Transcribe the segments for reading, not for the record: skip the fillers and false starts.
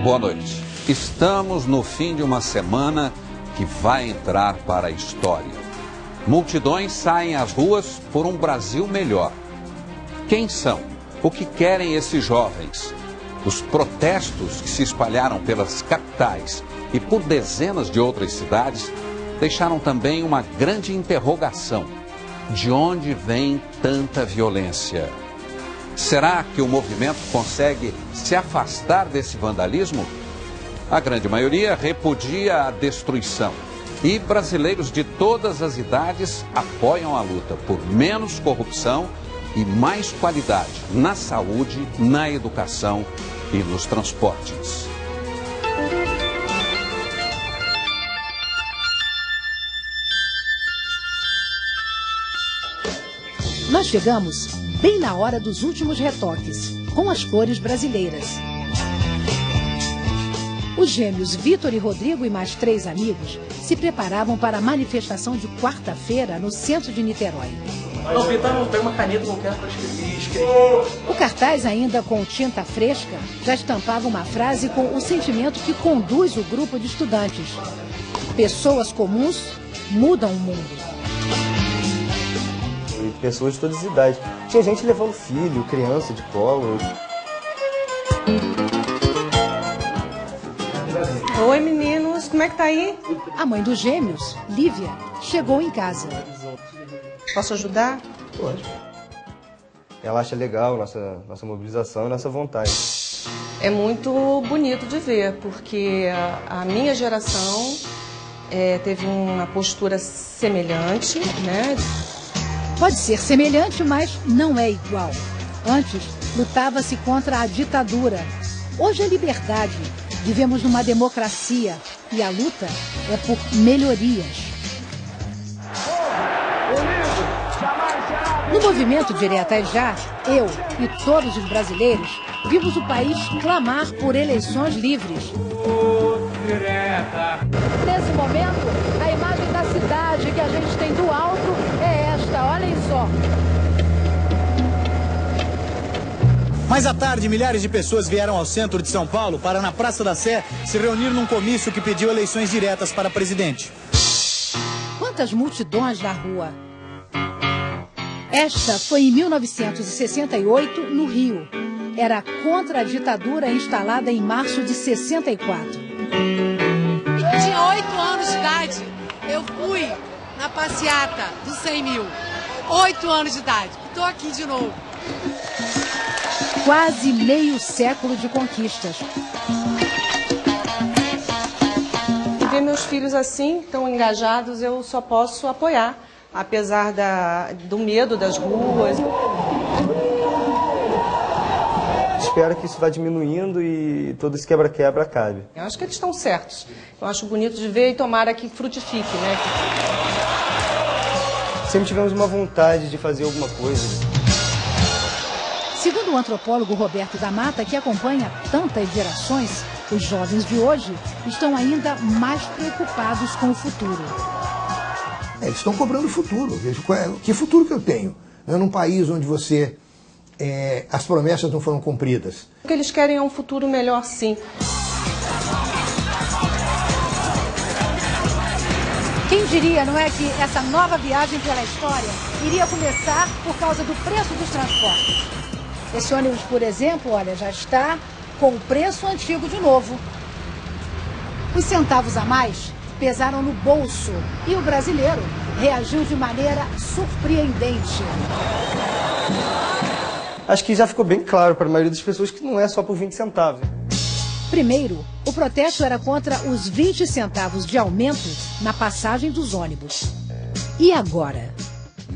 Boa noite. Estamos no fim de uma semana que vai entrar para a história. Multidões saem às ruas por um Brasil melhor. Quem são? O que querem esses jovens? Os protestos que se espalharam pelas capitais e por dezenas de outras cidades deixaram também uma grande interrogação. De onde vem tanta violência? Será que o movimento consegue se afastar desse vandalismo? A grande maioria repudia a destruição. E brasileiros de todas as idades apoiam a luta por menos corrupção e mais qualidade na saúde, na educação e nos transportes. Nós chegamos bem na hora dos últimos retoques, com as cores brasileiras. Os gêmeos Vitor e Rodrigo e mais 3 amigos se preparavam para a manifestação de quarta-feira no centro de Niterói. Não, Vitor, não tem uma caneta qualquer para escrever. O cartaz, ainda com tinta fresca, já estampava uma frase com o sentimento que conduz o grupo de estudantes. Pessoas comuns mudam o mundo. Pessoas de todas as idades. Tinha gente levando filho, criança de colo. Oi, meninos, como é que tá aí? A mãe dos gêmeos, Lívia, chegou em casa. Posso ajudar? Pode. Ela acha legal nossa mobilização e nossa vontade. É muito bonito de ver, porque a minha geração teve uma postura semelhante, né? Pode ser semelhante, mas não é igual. Antes, lutava-se contra a ditadura. Hoje é liberdade. Vivemos numa democracia e a luta é por melhorias. No movimento Diretas Já, eu e todos os brasileiros vimos o país clamar por eleições livres. Nesse momento, a imagem da cidade que a gente tem do alto é esta, olhem só. Mais à tarde, milhares de pessoas vieram ao centro de São Paulo para, na Praça da Sé, se reunir num comício que pediu eleições diretas para presidente. Quantas multidões na rua! Esta foi em 1968, no Rio. Era contra a ditadura instalada em março de 64. Tinha 8 anos de idade. Eu fui na passeata dos 100 mil. 8 anos de idade. Estou aqui de novo. Quase meio século de conquistas. E ver meus filhos assim, tão engajados, eu só posso apoiar, apesar do medo das ruas. Espero que isso vá diminuindo e todo esse quebra-quebra acabe. Eu acho que eles estão certos. Eu acho bonito de ver e tomara que frutifique, né? Sempre tivemos uma vontade de fazer alguma coisa. Segundo o antropólogo Roberto da Mata, que acompanha tantas gerações, os jovens de hoje estão ainda mais preocupados com o futuro. Eles estão cobrando o futuro. Que futuro que eu tenho? Num país onde as promessas não foram cumpridas. O que eles querem é um futuro melhor, sim. Quem diria, não é, que essa nova viagem pela história iria começar por causa do preço dos transportes? Esse ônibus, por exemplo, olha, já está com o preço antigo de novo. Os centavos a mais pesaram no bolso e o brasileiro reagiu de maneira surpreendente. Acho que já ficou bem claro para a maioria das pessoas que não é só por 20 centavos. Primeiro, o protesto era contra os 20 centavos de aumento na passagem dos ônibus. E agora?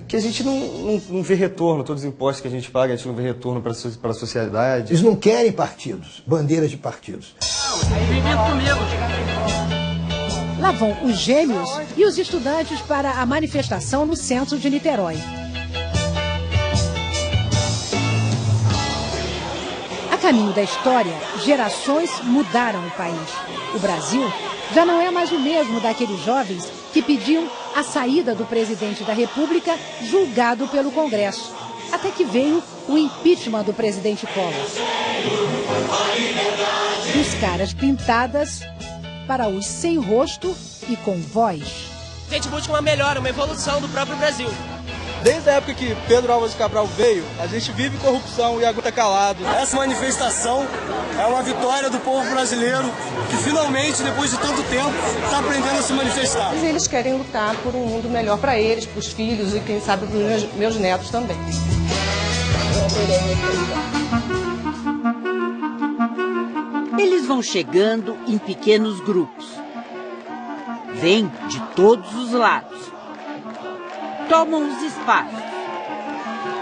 Que a gente não vê retorno, todos os impostos que a gente paga, a gente não vê retorno para a sociedade. Eles não querem partidos, bandeiras de partidos. Lá vão os gêmeos e os estudantes para a manifestação no centro de Niterói. A caminho da história, gerações mudaram o país. O Brasil já não é mais o mesmo daqueles jovens que pediam a saída do presidente da República julgado pelo Congresso. Até que veio o impeachment do presidente Collor. Dos caras pintadas para os sem rosto e com voz. A gente busca uma melhora, uma evolução do próprio Brasil. Desde a época que Pedro Álvares Cabral veio, a gente vive corrupção e aguenta calado. Essa manifestação é uma vitória do povo brasileiro que finalmente, depois de tanto tempo, está aprendendo a se manifestar. Eles querem lutar por um mundo melhor para eles, para os filhos e quem sabe para os meus netos também. Eles vão chegando em pequenos grupos. Vêm de todos os lados. Tomam os espaços.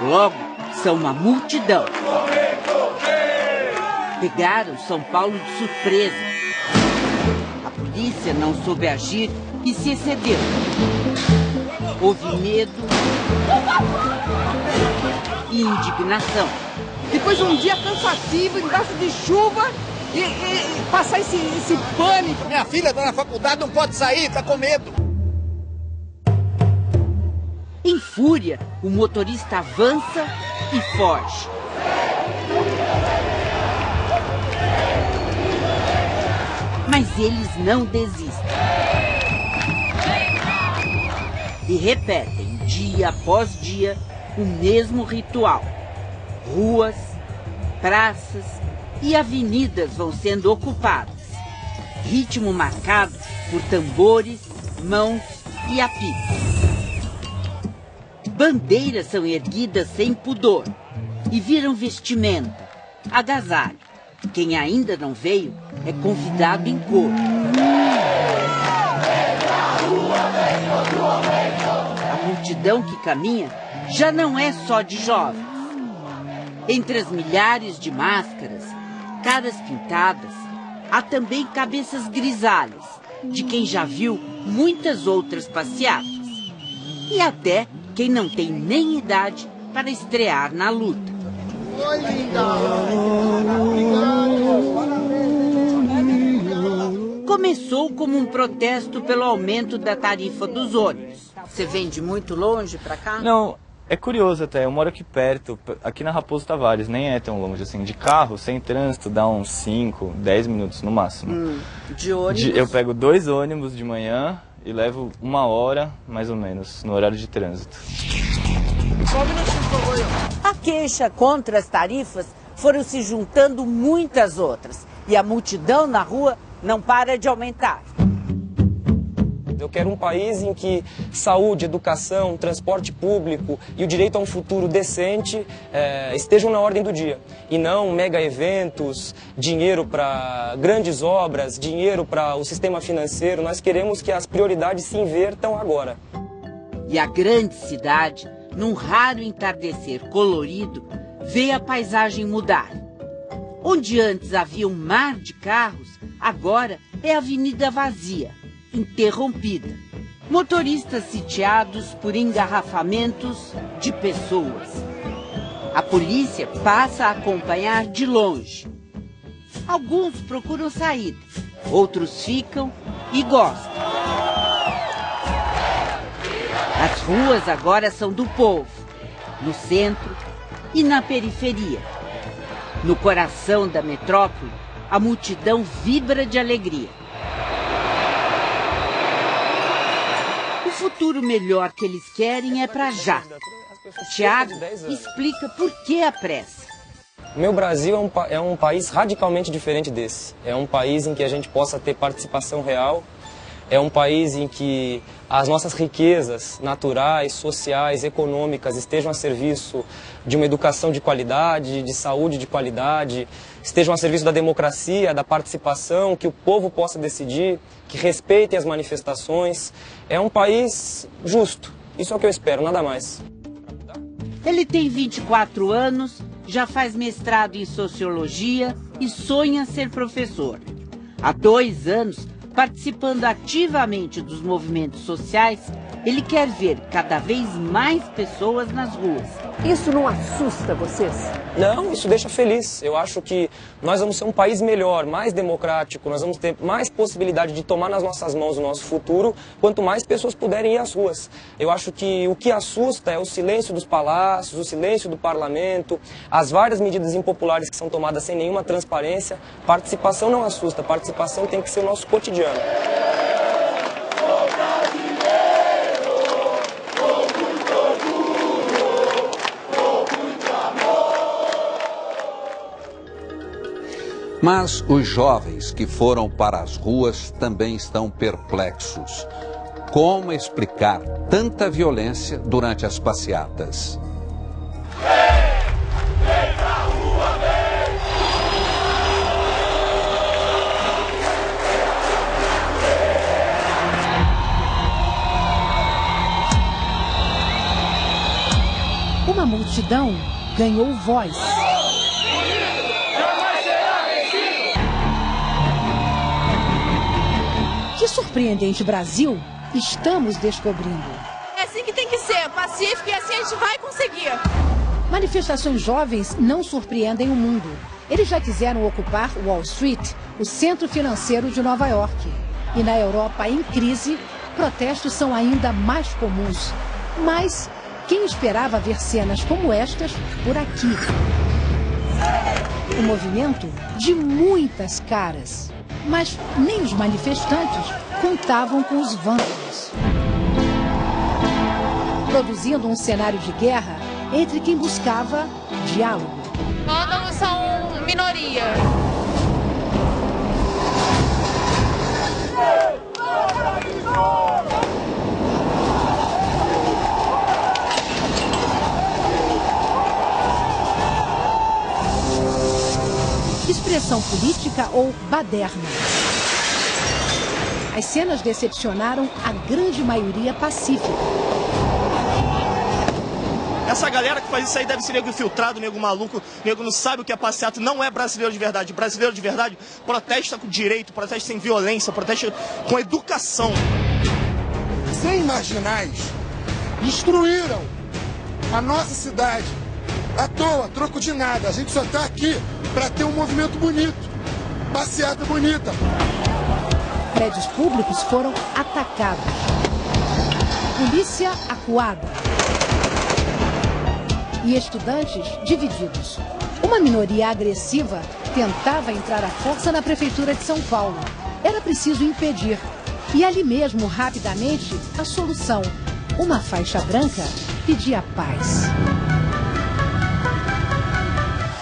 Logo, são uma multidão. Pegaram São Paulo de surpresa. A polícia não soube agir e se excedeu. Houve medo e indignação. Depois de um dia cansativo, embaixo de chuva, e passar esse pânico. Minha filha está na faculdade, não pode sair, está com medo. Em fúria, o motorista avança e foge. Mas eles não desistem. E repetem, dia após dia, o mesmo ritual. Ruas, praças e avenidas vão sendo ocupadas. Ritmo marcado por tambores, mãos e apitos. Bandeiras são erguidas sem pudor e viram vestimenta, agasalho. Quem ainda não veio é convidado em coro. A multidão que caminha já não é só de jovens. Entre as milhares de máscaras, caras pintadas, há também cabeças grisalhas, de quem já viu muitas outras passeatas. E até quem não tem nem idade para estrear na luta. Oi, linda! Começou como um protesto pelo aumento da tarifa dos ônibus. Você vem de muito longe para cá? Não, é curioso até. Eu moro aqui perto, aqui na Raposo Tavares, nem é tão longe assim. De carro, sem trânsito, dá uns 5, 10 minutos no máximo. De ônibus? Eu pego 2 ônibus de manhã e levo 1 hora, mais ou menos, no horário de trânsito. A queixa contra as tarifas foram se juntando muitas outras. E a multidão na rua não para de aumentar. Eu quero um país em que saúde, educação, transporte público e o direito a um futuro decente estejam na ordem do dia. E não mega eventos, dinheiro para grandes obras, dinheiro para o sistema financeiro. Nós queremos que as prioridades se invertam agora. E a grande cidade, num raro entardecer colorido, vê a paisagem mudar. Onde antes havia um mar de carros, agora é avenida vazia, interrompida. Motoristas sitiados por engarrafamentos de pessoas. A polícia passa a acompanhar de longe. Alguns procuram saída, outros ficam e gostam. As ruas agora são do povo, no centro e na periferia. No coração da metrópole, a multidão vibra de alegria. O futuro melhor que eles querem é para já. Tiago explica por que a pressa. O meu Brasil é um país radicalmente diferente desse. É um país em que a gente possa ter participação real. É um país em que as nossas riquezas naturais, sociais, econômicas estejam a serviço de uma educação de qualidade, de saúde de qualidade, estejam a serviço da democracia, da participação, que o povo possa decidir, que respeitem as manifestações. É um país justo. Isso é o que eu espero, nada mais. Ele tem 24 anos, já faz mestrado em sociologia e sonha ser professor. Há 2 anos, Participando ativamente dos movimentos sociais, ele quer ver cada vez mais pessoas nas ruas. Isso não assusta vocês? Não, isso deixa feliz. Eu acho que nós vamos ser um país melhor, mais democrático, nós vamos ter mais possibilidade de tomar nas nossas mãos o nosso futuro, quanto mais pessoas puderem ir às ruas. Eu acho que o que assusta é o silêncio dos palácios, o silêncio do parlamento, as várias medidas impopulares que são tomadas sem nenhuma transparência. Participação não assusta, participação tem que ser o nosso cotidiano. Mas os jovens que foram para as ruas também estão perplexos. Como explicar tanta violência durante as passeatas? Uma multidão ganhou voz. Que surpreendente Brasil estamos descobrindo. É assim que tem que ser, pacífico, e assim a gente vai conseguir. Manifestações jovens não surpreendem o mundo. Eles já quiseram ocupar Wall Street, o centro financeiro de Nova York. E na Europa em crise, protestos são ainda mais comuns. Mas quem esperava ver cenas como estas por aqui? Um movimento de muitas caras. Mas nem os manifestantes contavam com os vândalos. Produzindo um cenário de guerra entre quem buscava diálogo. Vândalos são minoria. Expressão política ou baderna. As cenas decepcionaram a grande maioria pacífica. Essa galera que faz isso aí deve ser nego infiltrado, nego maluco, nego não sabe o que é passeata, não é brasileiro de verdade. Brasileiro de verdade protesta com direito, protesta sem violência, protesta com educação. Sem marginais, destruíram a nossa cidade. À toa, troco de nada. A gente só está aqui para ter um movimento bonito, passeata bonita. Prédios públicos foram atacados. Polícia acuada. E estudantes divididos. Uma minoria agressiva tentava entrar à força na prefeitura de São Paulo. Era preciso impedir. E ali mesmo, rapidamente, a solução. Uma faixa branca pedia paz.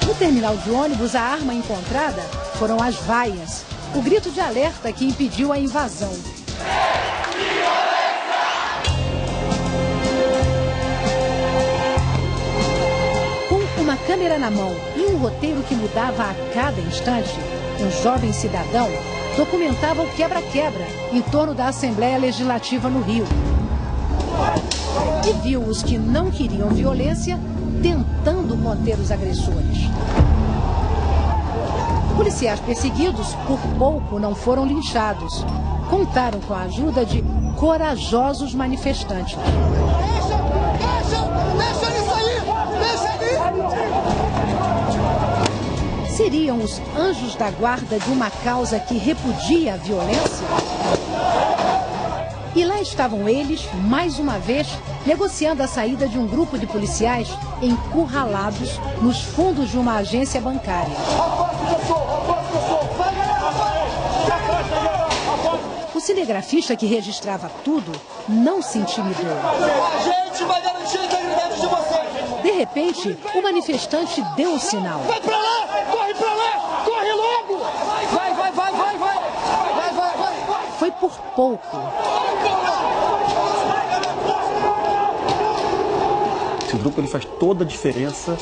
No terminal de ônibus, a arma encontrada foram as vaias, o grito de alerta que impediu a invasão. Com uma câmera na mão e um roteiro que mudava a cada instante, um jovem cidadão documentava o quebra-quebra em torno da Assembleia Legislativa no Rio. E viu os que não queriam violência tentando conter os agressores. Policiais perseguidos por pouco não foram linchados. Contaram com a ajuda de corajosos manifestantes. Deixa isso aí! Deixa ali! Seriam os anjos da guarda de uma causa que repudia a violência? E lá estavam eles, mais uma vez, negociando a saída de um grupo de policiais encurralados nos fundos de uma agência bancária. O cinegrafista que registrava tudo não se intimidou. A gente vai garantir a integridade de vocês! De repente, o manifestante deu um sinal. Vai pra lá! Corre pra lá! Corre logo! Vai! Foi por pouco. Esse grupo ele faz toda a diferença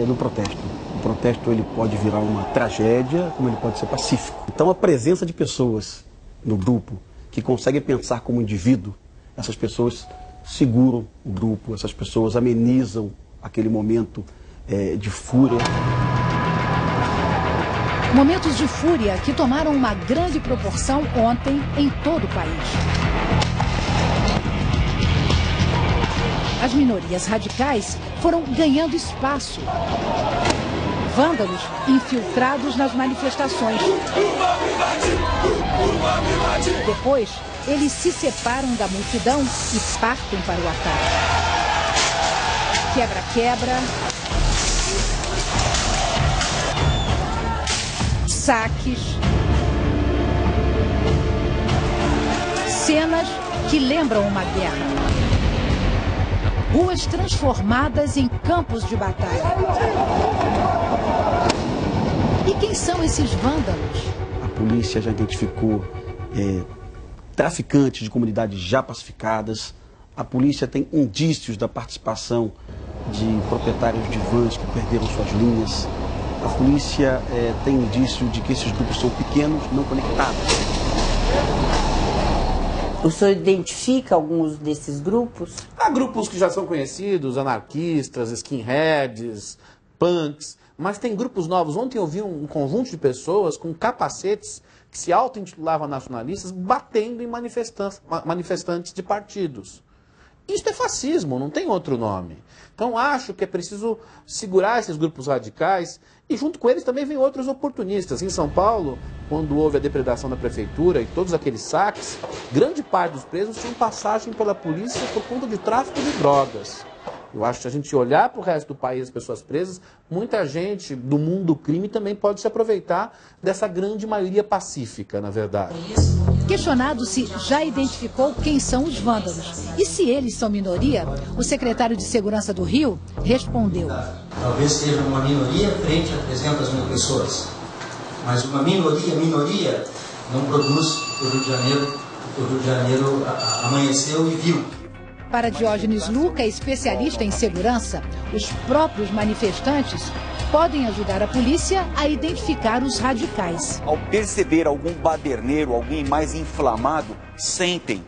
no protesto. O protesto ele pode virar uma tragédia, como ele pode ser pacífico. Então a presença de pessoas no grupo que conseguem pensar como indivíduo, essas pessoas seguram o grupo, essas pessoas amenizam aquele momento de fúria. Momentos de fúria que tomaram uma grande proporção ontem em todo o país. As minorias radicais foram ganhando espaço. Vândalos infiltrados nas manifestações. Depois, eles se separam da multidão e partem para o ataque. Quebra-quebra. Saques. Cenas que lembram uma guerra. Ruas transformadas em campos de batalha. E quem são esses vândalos? A polícia já identificou traficantes de comunidades já pacificadas. A polícia tem indícios da participação de proprietários de vans que perderam suas linhas. A polícia tem indício de que esses grupos são pequenos, não conectados. O senhor identifica alguns desses grupos? Há grupos que já são conhecidos, anarquistas, skinheads, punks, mas tem grupos novos. Ontem eu vi um conjunto de pessoas com capacetes que se auto-intitulavam nacionalistas batendo em manifestantes de partidos. Isso é fascismo, não tem outro nome. Então acho que é preciso segurar esses grupos radicais e junto com eles também vem outros oportunistas. Em São Paulo, quando houve a depredação da prefeitura e todos aqueles saques, grande parte dos presos tinham passagem pela polícia por conta de tráfico de drogas. Eu acho que a gente olhar para o resto do país, as pessoas presas, muita gente do mundo do crime também pode se aproveitar dessa grande maioria pacífica, na verdade. Questionado se já identificou quem são os vândalos e se eles são minoria, o secretário de Segurança do Rio respondeu. Talvez seja uma minoria frente a 300 mil pessoas, mas uma minoria não produz o Rio de Janeiro amanheceu e viu. Para Diógenes Luca, especialista em segurança, os próprios manifestantes podem ajudar a polícia a identificar os radicais. Ao perceber algum baderneiro, alguém mais inflamado, sentem,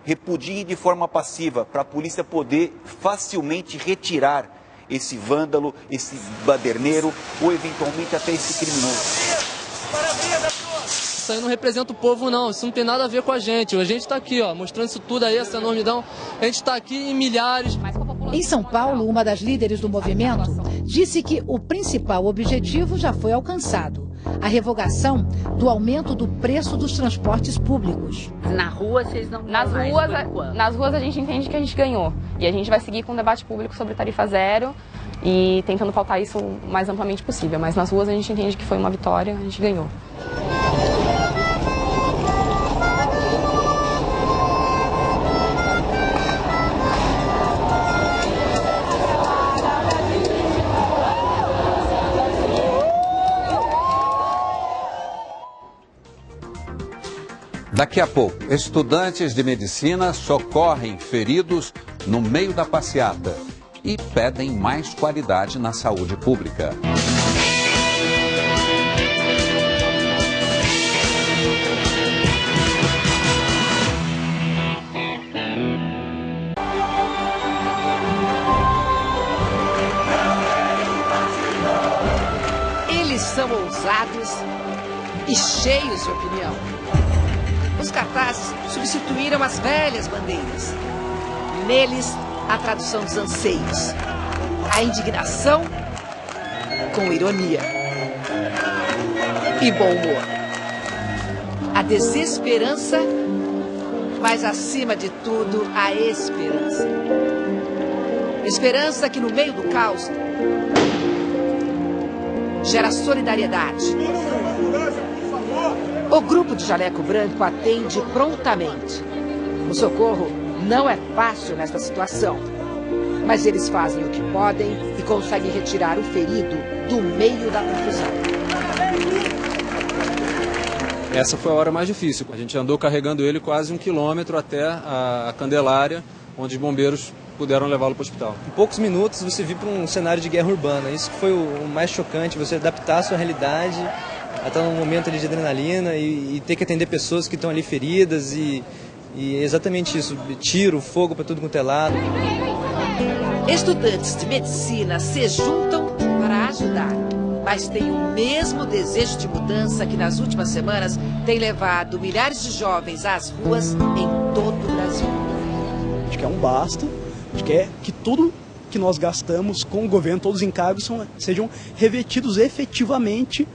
repudiem de forma passiva para a polícia poder facilmente retirar esse vândalo, esse baderneiro ou eventualmente até esse criminoso. Isso aí não representa o povo não, isso não tem nada a ver com a gente está aqui, ó, mostrando isso tudo aí, essa enormidão, a gente está aqui em milhares. Em São Paulo, uma das líderes do movimento disse que o principal objetivo já foi alcançado, a revogação do aumento do preço dos transportes públicos. Na rua vocês não nas ruas a gente entende que a gente ganhou e a gente vai seguir com um debate público sobre tarifa zero e tentando pautar isso o mais amplamente possível, mas nas ruas a gente entende que foi uma vitória, a gente ganhou. Daqui a pouco, estudantes de medicina socorrem feridos no meio da passeata e pedem mais qualidade na saúde pública. Eles são ousados e cheios de opinião. Os cartazes substituíram as velhas bandeiras. Neles, a tradução dos anseios. A indignação com ironia. E bom humor. A desesperança, mas acima de tudo, a esperança. Esperança que no meio do caos gera solidariedade. O grupo de Jaleco Branco atende prontamente. O socorro não é fácil nesta situação, mas eles fazem o que podem e conseguem retirar o ferido do meio da confusão. Essa foi a hora mais difícil. A gente andou carregando ele quase 1 quilômetro até a Candelária, onde os bombeiros puderam levá-lo para o hospital. Em poucos minutos você vive para um cenário de guerra urbana. Isso foi o mais chocante, você adaptar a sua realidade até um momento ali de adrenalina e ter que atender pessoas que estão ali feridas e exatamente isso, tiro, fogo para tudo quanto é lado. Estudantes de medicina se juntam para ajudar, mas têm o mesmo desejo de mudança que nas últimas semanas tem levado milhares de jovens às ruas em todo o Brasil. A gente quer um basta, a gente quer que tudo que nós gastamos com o governo, todos os encargos sejam revertidos efetivamente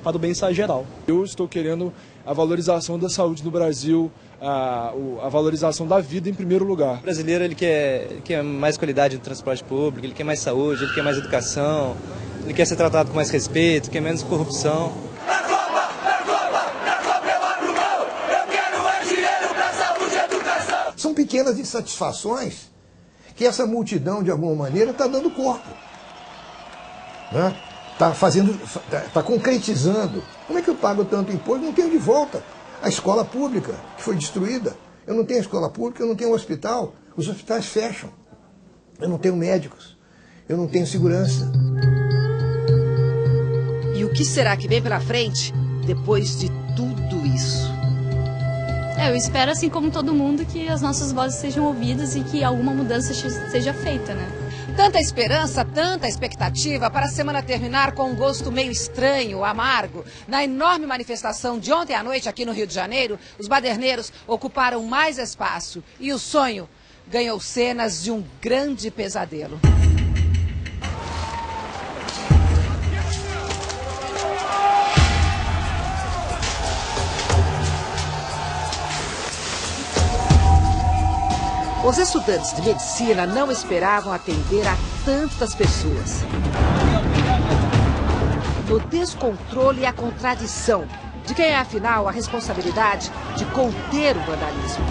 para o bem-estar geral. Eu estou querendo a valorização da saúde no Brasil, a valorização da vida em primeiro lugar. O brasileiro ele quer mais qualidade do transporte público, ele quer mais saúde, ele quer mais educação, ele quer ser tratado com mais respeito, quer menos corrupção. São pequenas insatisfações que essa multidão, de alguma maneira, está dando corpo. Está concretizando. Como é que eu pago tanto imposto? Não tenho de volta a escola pública, que foi destruída. Eu não tenho escola pública, eu não tenho hospital. Os hospitais fecham. Eu não tenho médicos. Eu não tenho segurança. E o que será que vem pela frente depois de tudo isso? Eu espero, assim como todo mundo, que as nossas vozes sejam ouvidas e que alguma mudança seja feita, né? Tanta esperança, tanta expectativa para a semana terminar com um gosto meio estranho, amargo. Na enorme manifestação de ontem à noite aqui no Rio de Janeiro, os baderneiros ocuparam mais espaço e o sonho ganhou cenas de um grande pesadelo. Os estudantes de medicina não esperavam atender a tantas pessoas. No descontrole e a contradição de quem é, afinal, a responsabilidade de conter o vandalismo.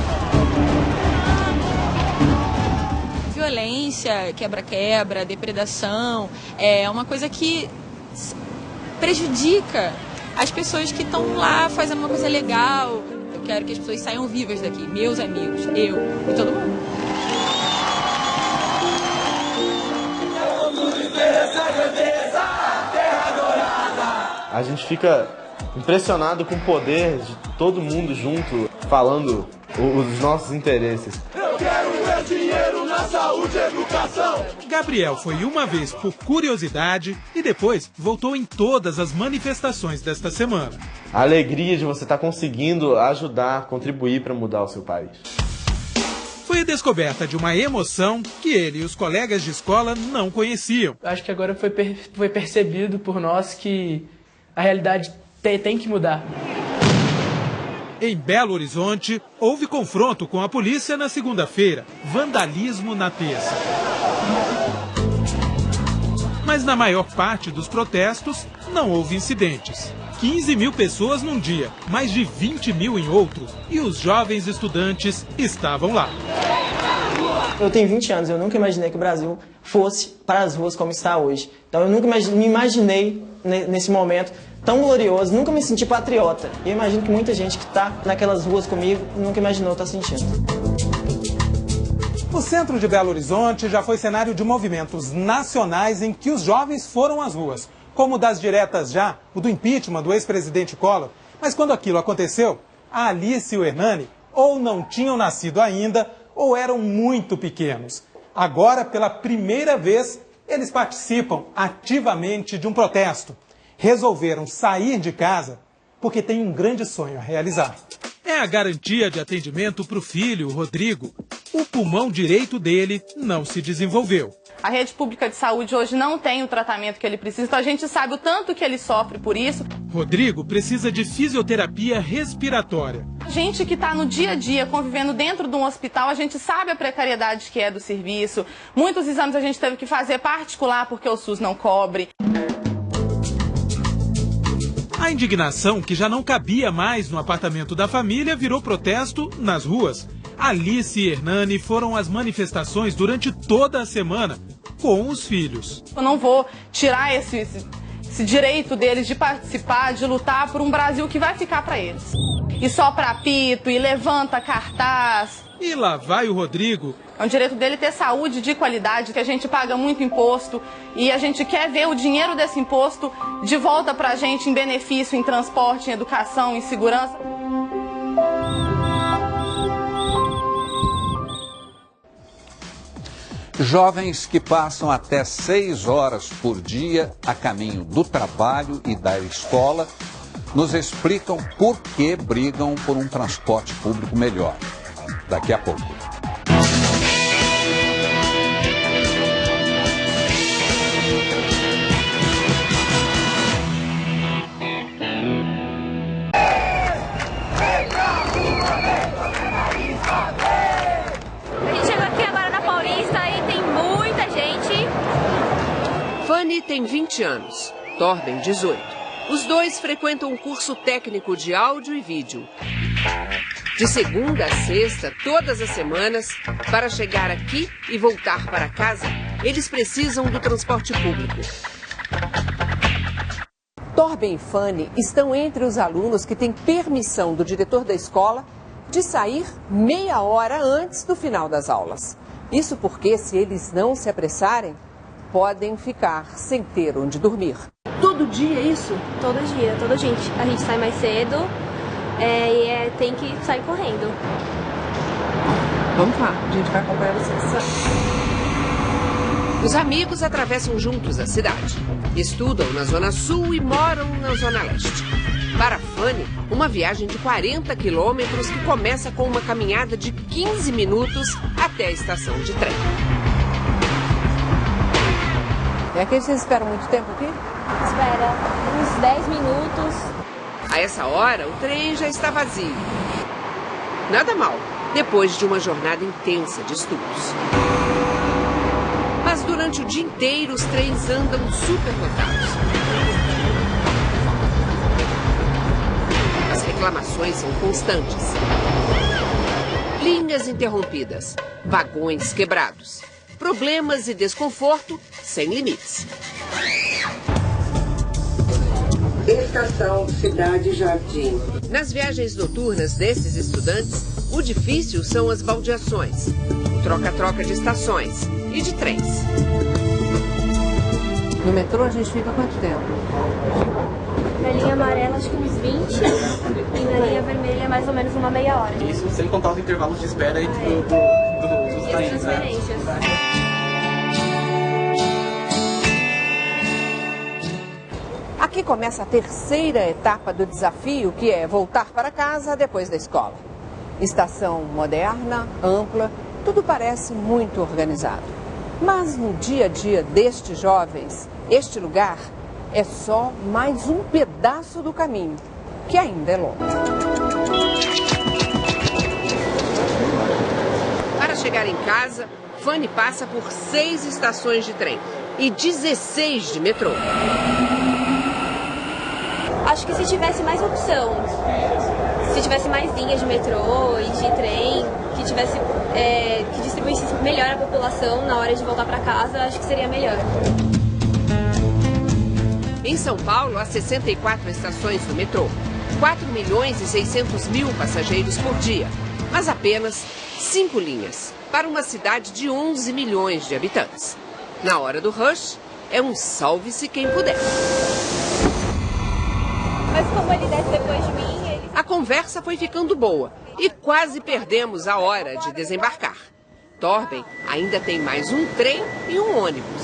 Violência, quebra-quebra, depredação, é uma coisa que prejudica as pessoas que estão lá fazendo uma coisa legal. Eu quero que as pessoas saiam vivas daqui, meus amigos, eu e todo mundo. A gente fica impressionado com o poder de todo mundo junto, falando os nossos interesses. Eu quero ver dinheiro na saúde e educação. Gabriel foi uma vez por curiosidade e depois voltou em todas as manifestações desta semana. A alegria de você estar conseguindo ajudar, contribuir para mudar o seu país. Foi a descoberta de uma emoção que ele e os colegas de escola não conheciam. Acho que agora foi percebido por nós que a realidade tem que mudar. Em Belo Horizonte, houve confronto com a polícia na segunda-feira. Vandalismo na terça. Mas na maior parte dos protestos, não houve incidentes. 15 mil pessoas num dia, mais de 20 mil em outro. E os jovens estudantes estavam lá. Eu tenho 20 anos, eu nunca imaginei que o Brasil fosse para as ruas como está hoje. Então eu nunca me imaginei nesse momento tão glorioso, nunca me senti patriota. E eu imagino que muita gente que está naquelas ruas comigo nunca imaginou estar sentindo. O centro de Belo Horizonte já foi cenário de movimentos nacionais em que os jovens foram às ruas, como das diretas já, o do impeachment do ex-presidente Collor. Mas quando aquilo aconteceu, a Alice e o Hernani ou não tinham nascido ainda ou eram muito pequenos. Agora, pela primeira vez, eles participam ativamente de um protesto. Resolveram sair de casa porque têm um grande sonho a realizar. É a garantia de atendimento para o filho, Rodrigo. O pulmão direito dele não se desenvolveu. A rede pública de saúde hoje não tem o tratamento que ele precisa, então a gente sabe o tanto que ele sofre por isso. Rodrigo precisa de fisioterapia respiratória. Gente que está no dia a dia convivendo dentro de um hospital, a gente sabe a precariedade que é do serviço. Muitos exames a gente teve que fazer particular porque o SUS não cobre. A indignação, que já não cabia mais no apartamento da família, virou protesto nas ruas. Alice e Hernani foram às manifestações durante toda a semana, com os filhos. Eu não vou tirar esse direito deles de participar, de lutar por um Brasil que vai ficar para eles. E sopra apito, e levanta cartaz. E lá vai o Rodrigo. É um direito dele ter saúde de qualidade, que a gente paga muito imposto e a gente quer ver o dinheiro desse imposto de volta pra gente em benefício, em transporte, em educação, em segurança. Jovens que passam até 6 horas por dia a caminho do trabalho e da escola nos explicam por que brigam por um transporte público melhor. Daqui a pouco. A gente chegou aqui agora na Paulista e tem muita gente. Fanny tem 20 anos, Torben 18. Os dois frequentam um curso técnico de áudio e vídeo. De segunda a sexta, todas as semanas, para chegar aqui e voltar para casa, eles precisam do transporte público. Torben e Fanny estão entre os alunos que têm permissão do diretor da escola de sair meia hora antes do final das aulas. Isso porque, se eles não se apressarem, podem ficar sem ter onde dormir. Todo dia isso? Todo dia. A gente sai mais cedo e tem que sair correndo. Vamos lá, a gente vai acompanhar vocês. Os amigos atravessam juntos a cidade. Estudam na Zona Sul e moram na Zona Leste. Para Fanny, uma viagem de 40 quilômetros que começa com uma caminhada de 15 minutos até a estação de trem. É aqui que vocês esperam muito tempo aqui? Espera uns 10 minutos. A essa hora, o trem já está vazio. Nada mal, depois de uma jornada intensa de estudos. Mas durante o dia inteiro, os trens andam superlotados. As reclamações são constantes. Linhas interrompidas, vagões quebrados, problemas e desconforto sem limites. Estação Cidade Jardim. Nas viagens noturnas desses estudantes, o difícil são as baldeações, o troca-troca de estações e de trens. No metrô a gente fica quanto tempo? Na linha amarela acho que uns 20 e na linha vermelha mais ou menos uma meia hora. Isso sem contar os intervalos de espera aí dos trens, transferências. Aqui começa a terceira etapa do desafio, que é voltar para casa depois da escola. Estação moderna, ampla, tudo parece muito organizado. Mas no dia a dia destes jovens, este lugar é só mais um pedaço do caminho, que ainda é longo. Para chegar em casa, Fanny passa por 6 estações de trem e 16 de metrô. Acho que se tivesse mais opção, se tivesse mais linhas de metrô e de trem, que distribuísse melhor a população na hora de voltar para casa, acho que seria melhor. Em São Paulo, há 64 estações do metrô, 4.600.000 passageiros por dia, mas apenas 5 linhas para uma cidade de 11 milhões de habitantes. Na hora do rush, é um salve-se quem puder. Mas como ele desce depois de mim, ele... A conversa foi ficando boa e quase perdemos a hora de desembarcar. Torben ainda tem mais um trem e um ônibus.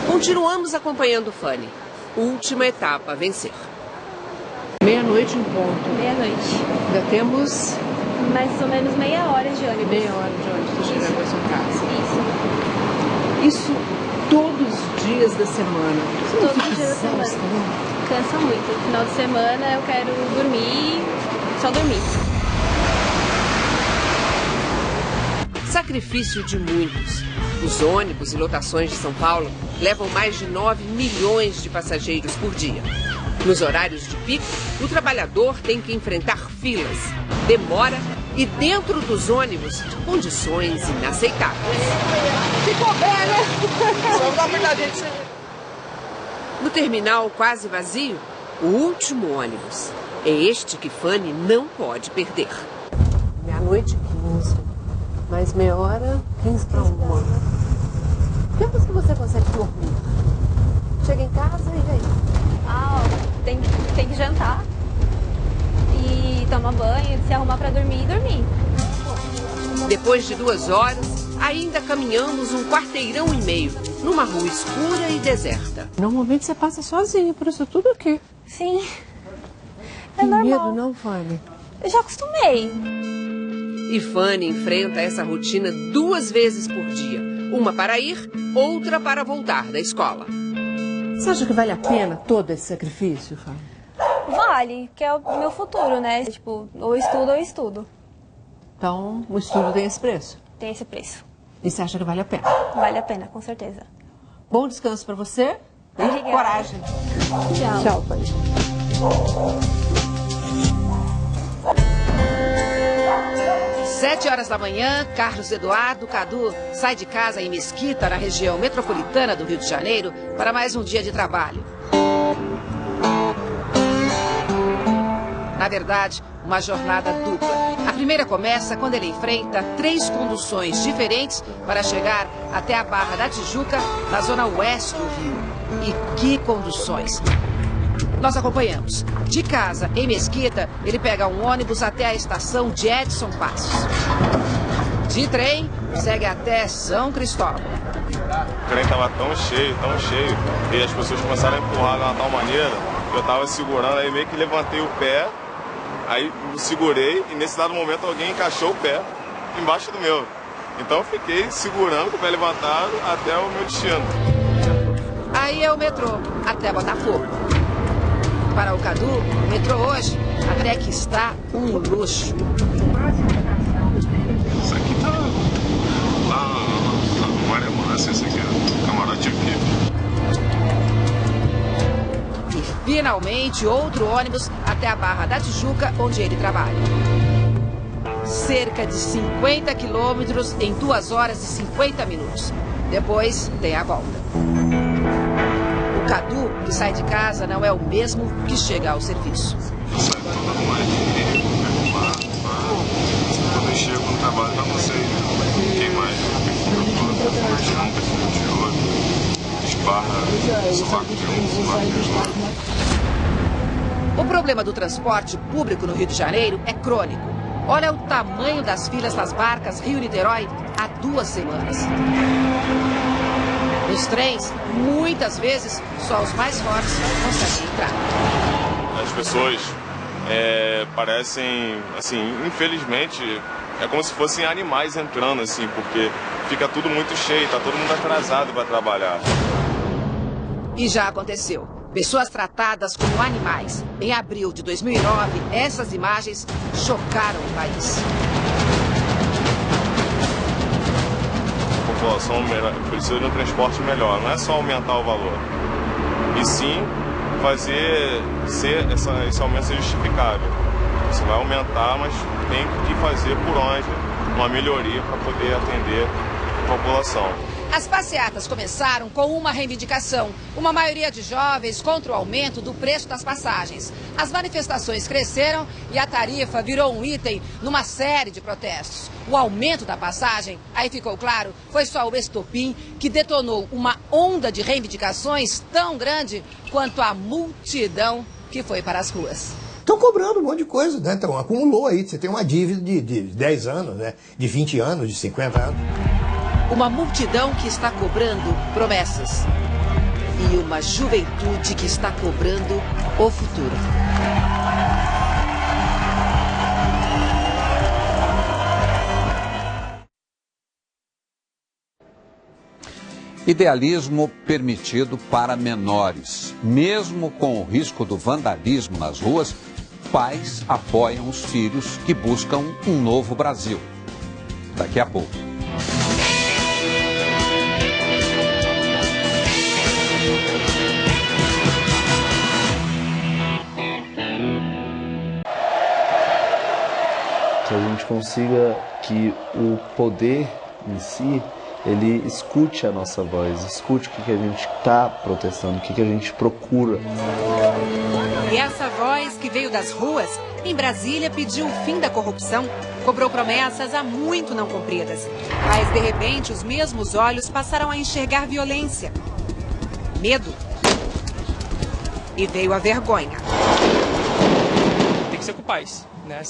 Continuamos acompanhando Fanny. Última etapa a vencer. Meia-noite em ponto. Meia-noite. Ainda temos... mais ou menos meia hora de ônibus. Meia hora de ônibus para chegar para sua casa. Isso. Isso todos os dias da semana. Todos os dias da semana. Cansa muito. No final de semana eu quero dormir, só dormir. Sacrifício de muitos. Os ônibus e lotações de São Paulo levam mais de 9 milhões de passageiros por dia. Nos horários de pico, o trabalhador tem que enfrentar filas, demora e dentro dos ônibus, condições inaceitáveis. Ficou bem, né? Só dá pra gente. No terminal quase vazio, o último ônibus. É este que Fanny não pode perder. Meia-noite 15. Mais meia hora, 15 para 1. Tempos que você consegue dormir? Chega em casa e aí? Tem que jantar e tomar banho, se arrumar para dormir e dormir. Depois de 2 horas, ainda caminhamos um quarteirão e meio, numa rua escura e deserta. Normalmente você passa sozinha por isso tudo aqui. Sim, é Tem normal. medo não, Fanny? Eu já acostumei. E Fanny enfrenta essa rotina 2 vezes por dia. Uma para ir, outra para voltar da escola. Você acha que vale a pena todo esse sacrifício, Fanny? Vale, que é o meu futuro, né? Tipo, ou estudo ou estudo. Então, o estudo tem esse preço? Tem esse preço. E você acha que vale a pena? Vale a pena, com certeza. Bom descanso para você. Obrigada. Coragem. Tchau. Tchau, Fanny. 7 horas da manhã, Carlos Eduardo Cadu sai de casa em Mesquita, na região metropolitana do Rio de Janeiro, para mais um dia de trabalho. Na verdade, uma jornada dupla. A primeira começa quando ele enfrenta 3 conduções diferentes para chegar até a Barra da Tijuca, na zona oeste do Rio. E que conduções! Nós acompanhamos. De casa, em Mesquita, ele pega um ônibus até a estação de Edson Passos. De trem, segue até São Cristóvão. O trem estava tão cheio, e as pessoas começaram a empurrar de uma tal maneira que eu estava segurando, aí meio que levantei o pé, aí segurei, e nesse dado momento alguém encaixou o pé embaixo do meu. Então eu fiquei segurando com o pé levantado até o meu destino. Aí é o metrô, até Botafogo. Para o Cadu, o metrô hoje até que está um luxo. Isso aqui tá lá na Maria Márcia, esse aqui é o camarote aqui. E finalmente outro ônibus até a Barra da Tijuca, onde ele trabalha. Cerca de 50 quilômetros em 2 horas e 50 minutos. Depois tem a volta. O Cadu, que sai de casa, não é o mesmo que chega ao serviço. Eu saio toda noite, quando eu chego no trabalho, tá não sei quem mais, O problema do transporte público no Rio de Janeiro é crônico. Olha o tamanho das filas das barcas Rio-Niterói há 2 semanas. Nos trens, muitas vezes, só os mais fortes conseguem entrar. As pessoas parecem, assim, infelizmente, é como se fossem animais entrando, assim, porque fica tudo muito cheio, tá todo mundo atrasado para trabalhar. E já aconteceu. Pessoas tratadas como animais. Em abril de 2009, essas imagens chocaram o país. A população precisa de um transporte melhor, não é só aumentar o valor, e sim fazer esse aumento ser justificável. Você vai aumentar, mas tem que fazer por onde uma melhoria para poder atender a população. As passeatas começaram com uma reivindicação. Uma maioria de jovens contra o aumento do preço das passagens. As manifestações cresceram e a tarifa virou um item numa série de protestos. O aumento da passagem, aí ficou claro, foi só o estopim que detonou uma onda de reivindicações tão grande quanto a multidão que foi para as ruas. Estão cobrando um monte de coisa, né? Então, acumulou aí. Você tem uma dívida de 10 anos, né? De 20 anos, de 50 anos. Uma multidão que está cobrando promessas. E uma juventude que está cobrando o futuro. Idealismo permitido para menores. Mesmo com o risco do vandalismo nas ruas, pais apoiam os filhos que buscam um novo Brasil. Daqui a pouco. Que a gente consiga que o poder em si, ele escute a nossa voz, escute o que a gente está protestando, o que a gente procura. E essa voz que veio das ruas, em Brasília, pediu o fim da corrupção, cobrou promessas há muito não cumpridas. Mas, de repente, os mesmos olhos passaram a enxergar violência, medo. E veio a vergonha. Tem que ser com paz. né?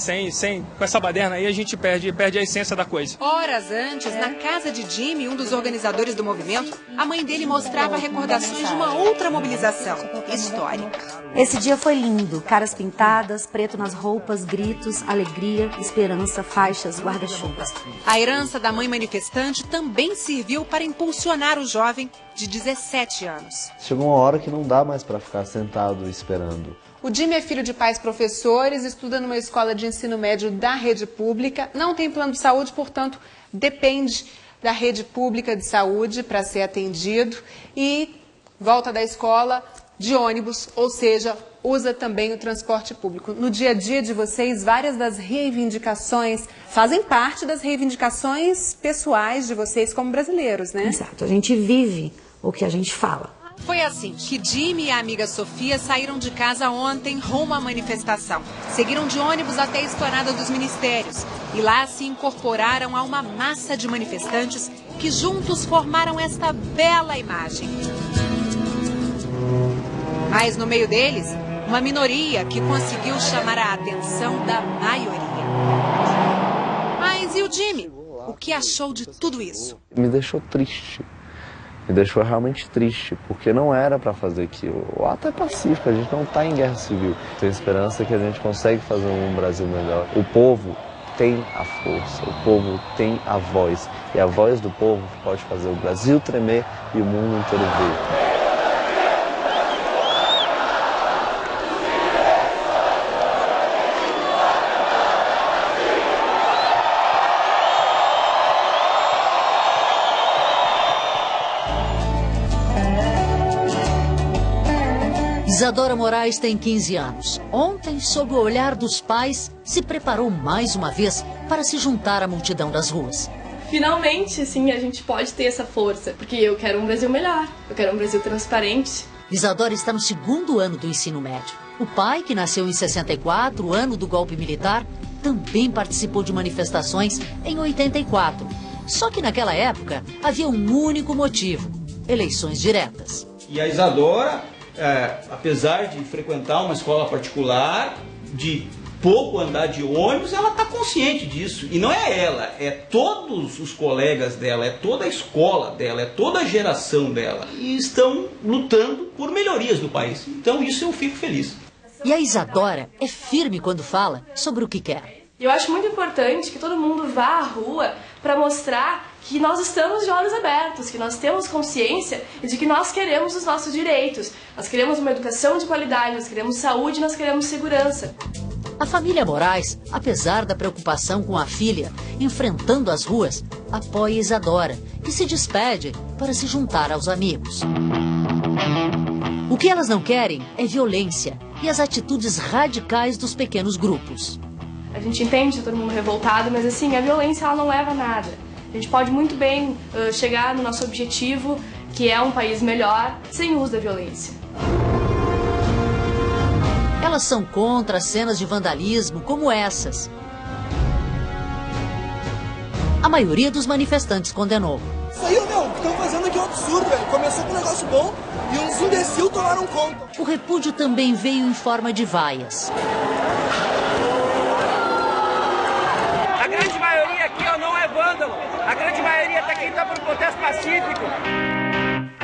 Com essa baderna aí a gente perde a essência da coisa. Horas antes, na casa de Jimmy, um dos organizadores do movimento, a mãe dele mostrava recordações de uma outra mobilização histórica. Esse dia foi lindo, caras pintadas, preto nas roupas, gritos, alegria, esperança, faixas, guarda-chuvas. A herança da mãe manifestante também serviu para impulsionar o jovem de 17 anos. Chegou uma hora que não dá mais para ficar sentado esperando. O Jimmy é filho de pais professores, estuda numa escola de ensino médio da rede pública, não tem plano de saúde, portanto, depende da rede pública de saúde para ser atendido e volta da escola de ônibus, ou seja, usa também o transporte público. No dia a dia de vocês, várias das reivindicações fazem parte das reivindicações pessoais de vocês como brasileiros, né? Exato, a gente vive o que a gente fala. Foi assim que Jimmy e a amiga Sofia saíram de casa ontem rumo à manifestação. Seguiram de ônibus até a Esplanada dos Ministérios e lá se incorporaram a uma massa de manifestantes que juntos formaram esta bela imagem. Mas no meio deles, uma minoria que conseguiu chamar a atenção da maioria. Mas e o Jimmy? O que achou de tudo isso? Me deixou triste. Me deixou realmente triste, porque não era para fazer aquilo. O ato é pacífico, a gente não está em guerra civil. Tenho esperança que a gente consegue fazer um Brasil melhor. O povo tem a força, o povo tem a voz. E a voz do povo pode fazer o Brasil tremer e o mundo inteiro ver. Isadora Moraes tem 15 anos. Ontem, sob o olhar dos pais, se preparou mais uma vez para se juntar à multidão das ruas. Finalmente, sim, a gente pode ter essa força, porque eu quero um Brasil melhor, eu quero um Brasil transparente. Isadora está no 2º ano do ensino médio. O pai, que nasceu em 64, ano do golpe militar, também participou de manifestações em 84. Só que naquela época havia um único motivo: eleições diretas. E a Isadora, apesar de frequentar uma escola particular, de pouco andar de ônibus, ela está consciente disso. E não é ela, é todos os colegas dela, é toda a escola dela, é toda a geração dela. E estão lutando por melhorias do país. Então isso eu fico feliz. E a Isadora é firme quando fala sobre o que quer. Eu acho muito importante que todo mundo vá à rua para mostrar que nós estamos de olhos abertos, que nós temos consciência de que nós queremos os nossos direitos. Nós queremos uma educação de qualidade, nós queremos saúde, nós queremos segurança. A família Moraes, apesar da preocupação com a filha, enfrentando as ruas, apoia Isadora, que se despede para se juntar aos amigos. O que elas não querem é violência e as atitudes radicais dos pequenos grupos. A gente entende todo mundo revoltado, mas assim, a violência ela não leva a nada. A gente pode muito bem chegar no nosso objetivo, que é um país melhor, sem uso da violência. Elas são contra cenas de vandalismo como essas. A maioria dos manifestantes condenou. Isso aí, meu, o que estão fazendo aqui é um absurdo, velho. Começou com um negócio bom e uns imbecil tomaram conta. O repúdio também veio em forma de vaias. A grande maioria aqui não é vândalo. A grande maioria tá aqui está por protesto pacífico.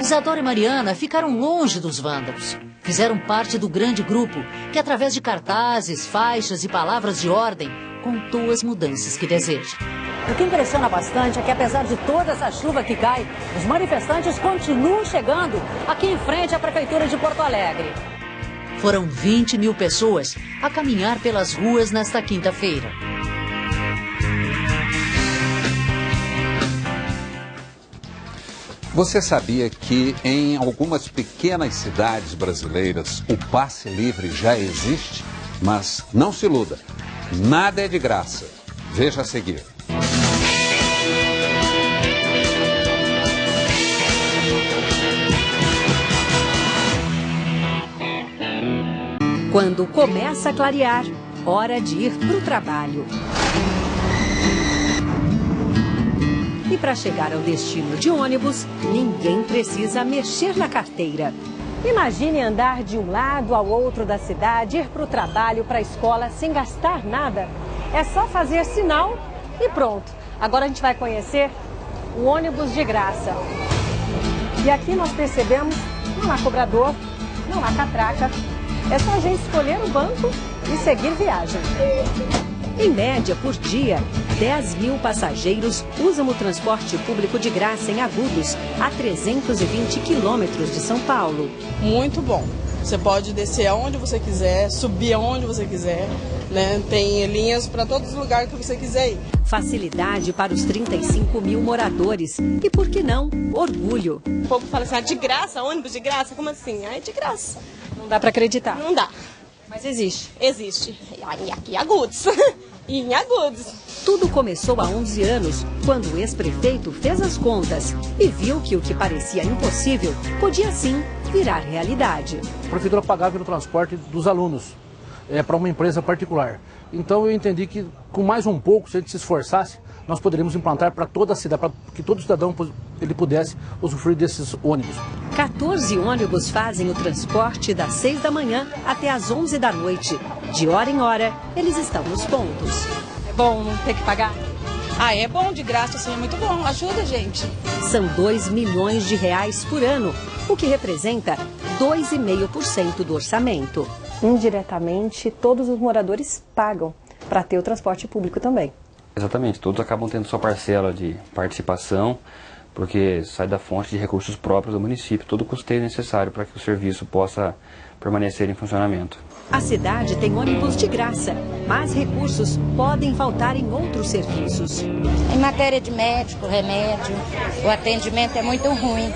Isadora e Mariana ficaram longe dos vândalos. Fizeram parte do grande grupo que, através de cartazes, faixas e palavras de ordem, contou as mudanças que deseja. O que impressiona bastante é que, apesar de toda essa chuva que cai, os manifestantes continuam chegando aqui em frente à Prefeitura de Porto Alegre. Foram 20 mil pessoas a caminhar pelas ruas nesta quinta-feira. Você sabia que em algumas pequenas cidades brasileiras o passe livre já existe? Mas não se iluda, nada é de graça. Veja a seguir. Quando começa a clarear, hora de ir para o trabalho. E para chegar ao destino de ônibus, ninguém precisa mexer na carteira. Imagine andar de um lado ao outro da cidade, ir para o trabalho, para a escola, sem gastar nada. É só fazer sinal e pronto. Agora a gente vai conhecer o ônibus de graça. E aqui nós percebemos, não há cobrador, não há catraca. É só a gente escolher o banco e seguir viagem. Em média, por dia, 10 mil passageiros usam o transporte público de graça em Agudos, a 320 quilômetros de São Paulo. Muito bom. Você pode descer aonde você quiser, subir aonde você quiser, né? Tem linhas para todos os lugares que você quiser ir. Facilidade para os 35 mil moradores. E por que não, orgulho. O povo fala assim, de graça, ônibus de graça? Como assim? É de graça. Não dá para acreditar. Não dá. Mas existe. Existe. E aqui em Agudos. E em Agudos. Tudo começou há 11 anos, quando o ex-prefeito fez as contas e viu que o que parecia impossível podia sim virar realidade. A prefeitura pagava pelo transporte dos alunos para uma empresa particular. Então eu entendi que com mais um pouco, se a gente se esforçasse, nós poderíamos implantar para toda a cidade, para que todo cidadão ele pudesse usufruir desses ônibus. 14 ônibus fazem o transporte das 6 da manhã até as 11 da noite. De hora em hora, eles estão nos pontos. É bom não ter que pagar? Ah, é bom, de graça, assim, é muito bom, ajuda a gente. São 2 milhões de reais por ano, o que representa 2,5% do orçamento. Indiretamente, todos os moradores pagam para ter o transporte público também. Exatamente, todos acabam tendo sua parcela de participação, porque sai da fonte de recursos próprios do município, todo o custeio necessário para que o serviço possa permanecer em funcionamento. A cidade tem ônibus de graça, mas recursos podem faltar em outros serviços. Em matéria de médico, remédio, o atendimento é muito ruim.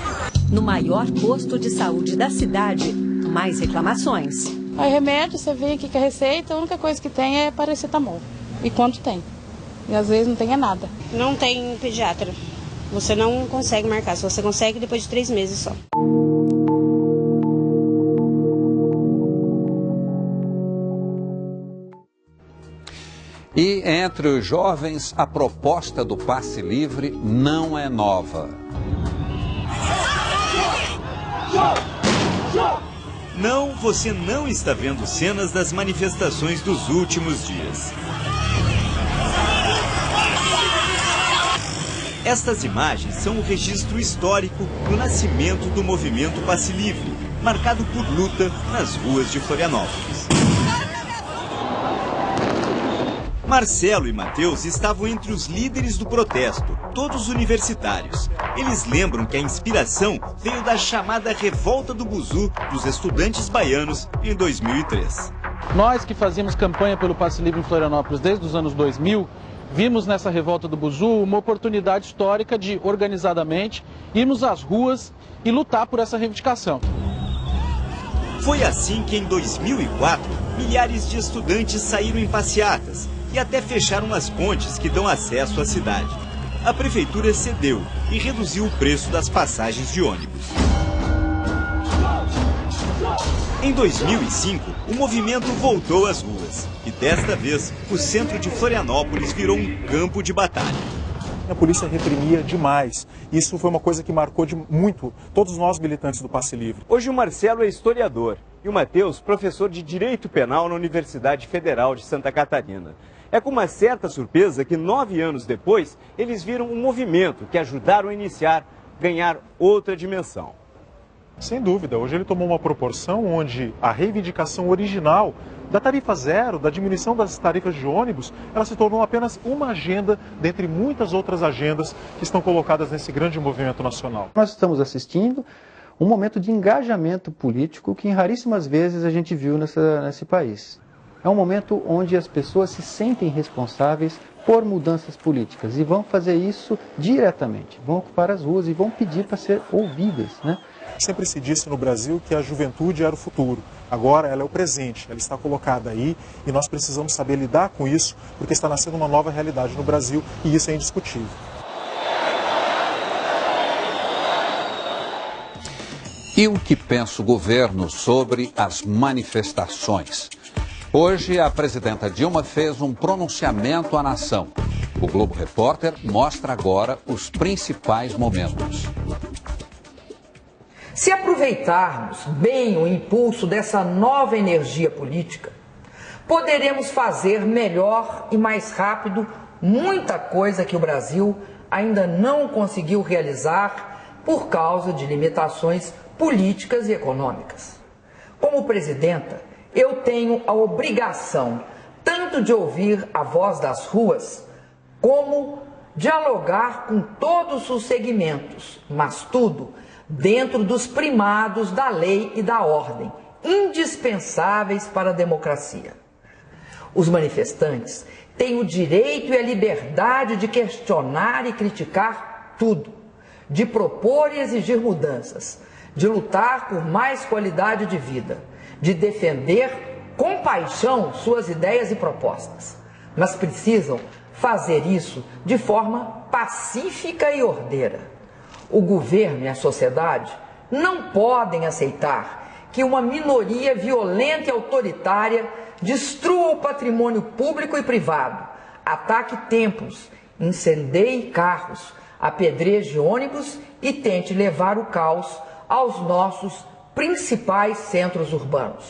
No maior posto de saúde da cidade, mais reclamações. Aí remédio, você vem aqui com a receita, a única coisa que tem é paracetamol. E quanto tem? E às vezes não tem nada. Não tem pediatra. Você não consegue marcar, só você consegue depois de 3 meses só. E entre os jovens, a proposta do passe livre não é nova. Não, você não está vendo cenas das manifestações dos últimos dias. Estas imagens são o registro histórico do nascimento do movimento Passe Livre, marcado por luta nas ruas de Florianópolis. Marcelo e Matheus estavam entre os líderes do protesto, todos universitários. Eles lembram que a inspiração veio da chamada Revolta do Buzu dos estudantes baianos em 2003. Nós que fazíamos campanha pelo Passe Livre em Florianópolis desde os anos 2000, vimos nessa Revolta do Buzu uma oportunidade histórica de, organizadamente, irmos às ruas e lutar por essa reivindicação. Foi assim que, em 2004, milhares de estudantes saíram em passeatas e até fecharam as pontes que dão acesso à cidade. A prefeitura cedeu e reduziu o preço das passagens de ônibus. Em 2005, o movimento voltou às ruas e, desta vez, o centro de Florianópolis virou um campo de batalha. A polícia reprimia demais. Isso foi uma coisa que marcou muito todos nós militantes do Passe Livre. Hoje o Marcelo é historiador e o Matheus, professor de Direito Penal na Universidade Federal de Santa Catarina. É com uma certa surpresa que 9 anos depois, eles viram um movimento que ajudaram a iniciar, ganhar outra dimensão. Sem dúvida, hoje ele tomou uma proporção onde a reivindicação original da tarifa zero, da diminuição das tarifas de ônibus, ela se tornou apenas uma agenda dentre muitas outras agendas que estão colocadas nesse grande movimento nacional. Nós estamos assistindo um momento de engajamento político que em raríssimas vezes a gente viu nesse país. É um momento onde as pessoas se sentem responsáveis por mudanças políticas e vão fazer isso diretamente, vão ocupar as ruas e vão pedir para ser ouvidas, né? Sempre se disse no Brasil que a juventude era o futuro. Agora ela é o presente, ela está colocada aí e nós precisamos saber lidar com isso, porque está nascendo uma nova realidade no Brasil e isso é indiscutível. E o que pensa o governo sobre as manifestações? Hoje, a presidenta Dilma fez um pronunciamento à nação. O Globo Repórter mostra agora os principais momentos. Se aproveitarmos bem o impulso dessa nova energia política, poderemos fazer melhor e mais rápido muita coisa que o Brasil ainda não conseguiu realizar por causa de limitações políticas e econômicas. Como presidenta, eu tenho a obrigação tanto de ouvir a voz das ruas, como dialogar com todos os segmentos, mas tudo dentro dos primados da lei e da ordem, indispensáveis para a democracia. Os manifestantes têm o direito e a liberdade de questionar e criticar tudo, de propor e exigir mudanças, de lutar por mais qualidade de vida, de defender com paixão suas ideias e propostas, mas precisam fazer isso de forma pacífica e ordeira. O governo e a sociedade não podem aceitar que uma minoria violenta e autoritária destrua o patrimônio público e privado, ataque templos, incendeie carros, apedreje ônibus e tente levar o caos aos nossos principais centros urbanos.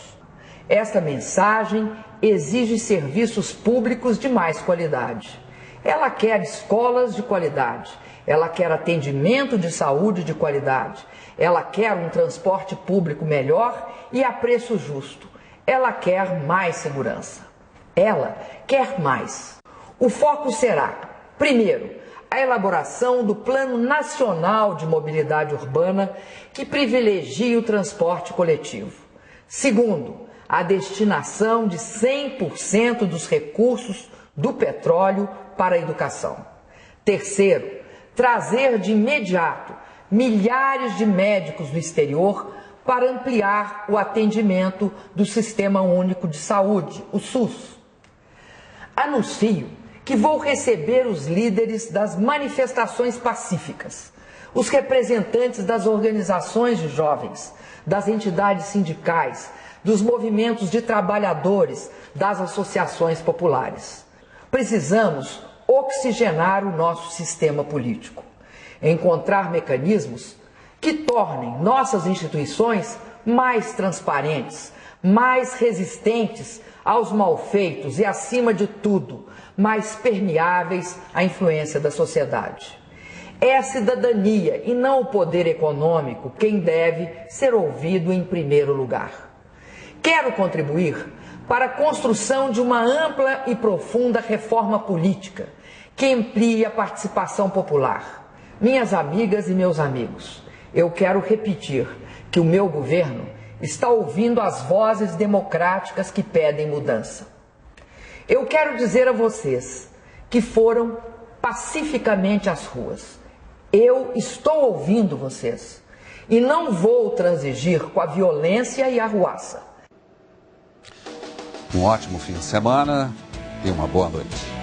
Esta mensagem exige serviços públicos de mais qualidade. Ela quer escolas de qualidade, ela quer atendimento de saúde de qualidade, ela quer um transporte público melhor e a preço justo, ela quer mais segurança, ela quer mais. O foco será, primeiro, a elaboração do Plano Nacional de Mobilidade Urbana que privilegie o transporte coletivo. Segundo, a destinação de 100% dos recursos do petróleo para a educação. Terceiro, trazer de imediato milhares de médicos do exterior para ampliar o atendimento do Sistema Único de Saúde, o SUS. Anuncio que vou receber os líderes das manifestações pacíficas, os representantes das organizações de jovens, das entidades sindicais, dos movimentos de trabalhadores, das associações populares. Precisamos oxigenar o nosso sistema político, encontrar mecanismos que tornem nossas instituições mais transparentes, mais resistentes aos malfeitos e, acima de tudo, mais permeáveis à influência da sociedade. É a cidadania e não o poder econômico quem deve ser ouvido em primeiro lugar. Quero contribuir para a construção de uma ampla e profunda reforma política que amplie a participação popular. Minhas amigas e meus amigos, eu quero repetir que o meu governo está ouvindo as vozes democráticas que pedem mudança. Eu quero dizer a vocês que foram pacificamente às ruas. Eu estou ouvindo vocês e não vou transigir com a violência e a arruaça. Um ótimo fim de semana e uma boa noite.